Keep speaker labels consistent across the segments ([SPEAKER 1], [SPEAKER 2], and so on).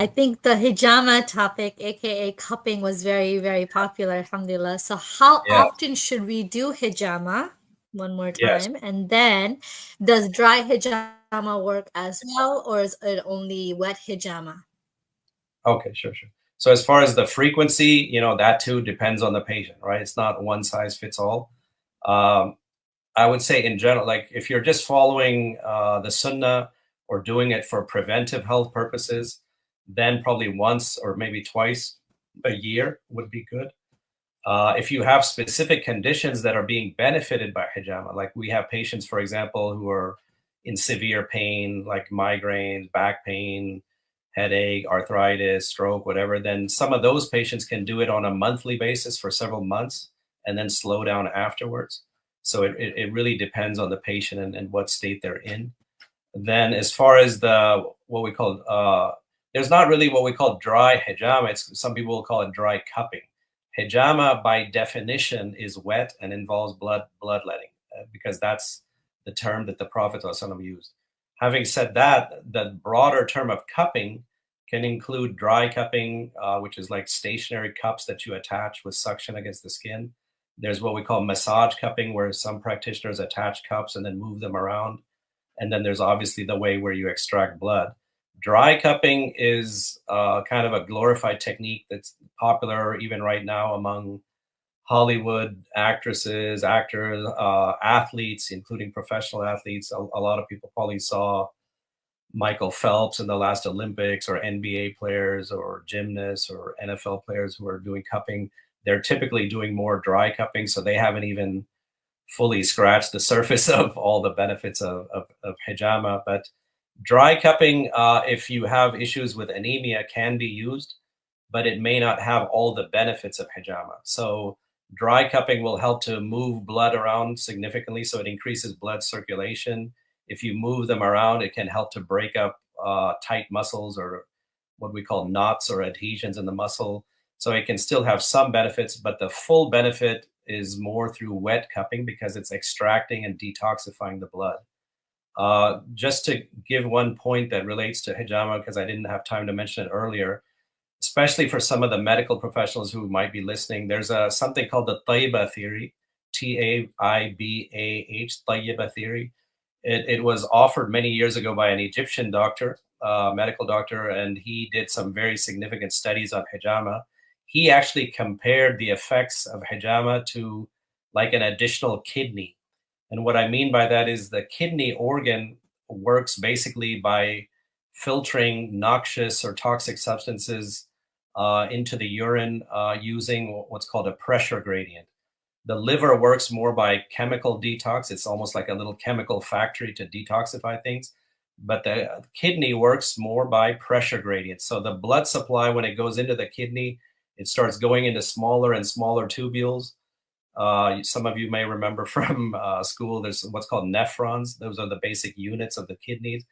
[SPEAKER 1] I think the hijama topic, aka cupping, was very, very popular, alhamdulillah. So how
[SPEAKER 2] Yeah.
[SPEAKER 1] often should we do hijama? One more
[SPEAKER 2] Yes.
[SPEAKER 1] time. And then, does dry hijama work as well, or is it only wet hijama?
[SPEAKER 2] Okay, sure, sure. So as far as the frequency, that too depends on the patient, right? It's not one size fits all. Um, I would say in general, like if you're just following the sunnah or doing it for preventive health purposes, then probably once or maybe twice a year would be good. If you have specific conditions that are being benefited by hijama, like we have patients, for example, who are in severe pain, like migraines, back pain, headache, arthritis, stroke, whatever, then some of those patients can do it on a monthly basis for several months and then slow down afterwards. So it really depends on the patient and what state they're in. Then as far as what we call, there's not really what we call dry hijama. Some people will call it dry cupping. Hijama by definition is wet and involves bloodletting because that's the term that the Prophet ﷺ used. Having said that, the broader term of cupping can include dry cupping, which is like stationary cups that you attach with suction against the skin. There's what we call massage cupping, where some practitioners attach cups and then move them around. And then there's obviously the way where you extract blood. Dry cupping is kind of a glorified technique that's popular even right now among Hollywood actresses, actors, athletes, including professional athletes. A lot of people probably saw Michael Phelps in the last Olympics, or NBA players or gymnasts or NFL players who are doing cupping. They're typically doing more dry cupping, so they haven't even fully scratched the surface of all the benefits of hijama. But dry cupping, if you have issues with anemia, can be used, but it may not have all the benefits of hijama. So dry cupping will help to move blood around significantly, so it increases blood circulation. If you move them around, it can help to break up tight muscles, or what we call knots or adhesions in the muscle. So it can still have some benefits, but the full benefit is more through wet cupping because it's extracting and detoxifying the blood. Just to give one point that relates to hijama, because I didn't have time to mention it earlier, especially for some of the medical professionals who might be listening, there's something called the Taiba theory, Taibah, Taiba theory. It was offered many years ago by an Egyptian doctor, medical doctor, and he did some very significant studies on hijama. He actually compared the effects of hijama to like an additional kidney. And what I mean by that is the kidney organ works basically by filtering noxious or toxic substances into the urine using what's called a pressure gradient. The liver works more by chemical detox. It's almost like a little chemical factory to detoxify things. But the kidney works more by pressure gradients. So the blood supply, when it goes into the kidney, it starts going into smaller and smaller tubules. Some of you may remember from school, there's what's called nephrons. Those are the basic units of the kidneys.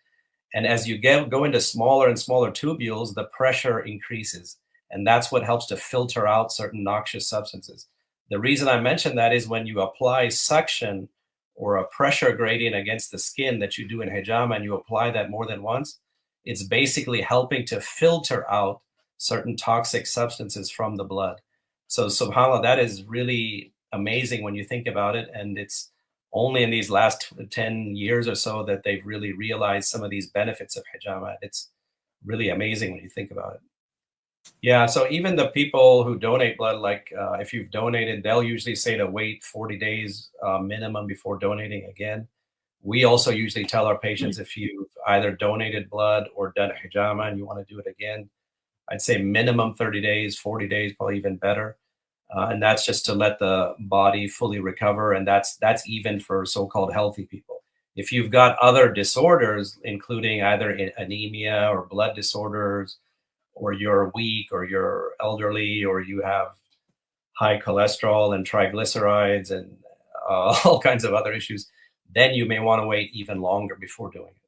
[SPEAKER 2] And as you go into smaller and smaller tubules, the pressure increases. And that's what helps to filter out certain noxious substances. The reason I mention that is when you apply suction or a pressure gradient against the skin that you do in hijama, and you apply that more than once, it's basically helping to filter out certain toxic substances from the blood. So subhanAllah, that is really amazing when you think about it. And it's only in these last 10 years or so that they've really realized some of these benefits of hijama. It's really amazing when you think about it. Yeah, so even the people who donate blood, like if you've donated, they'll usually say to wait 40 days minimum before donating again. We also usually tell our patients, if you've either donated blood or done hijama and you want to do it again, I'd say minimum 30 days, 40 days, probably even better. And that's just to let the body fully recover. And that's even for so-called healthy people. If you've got other disorders, including either anemia or blood disorders, or you're weak, or you're elderly, or you have high cholesterol and triglycerides and all kinds of other issues, then you may want to wait even longer before doing it.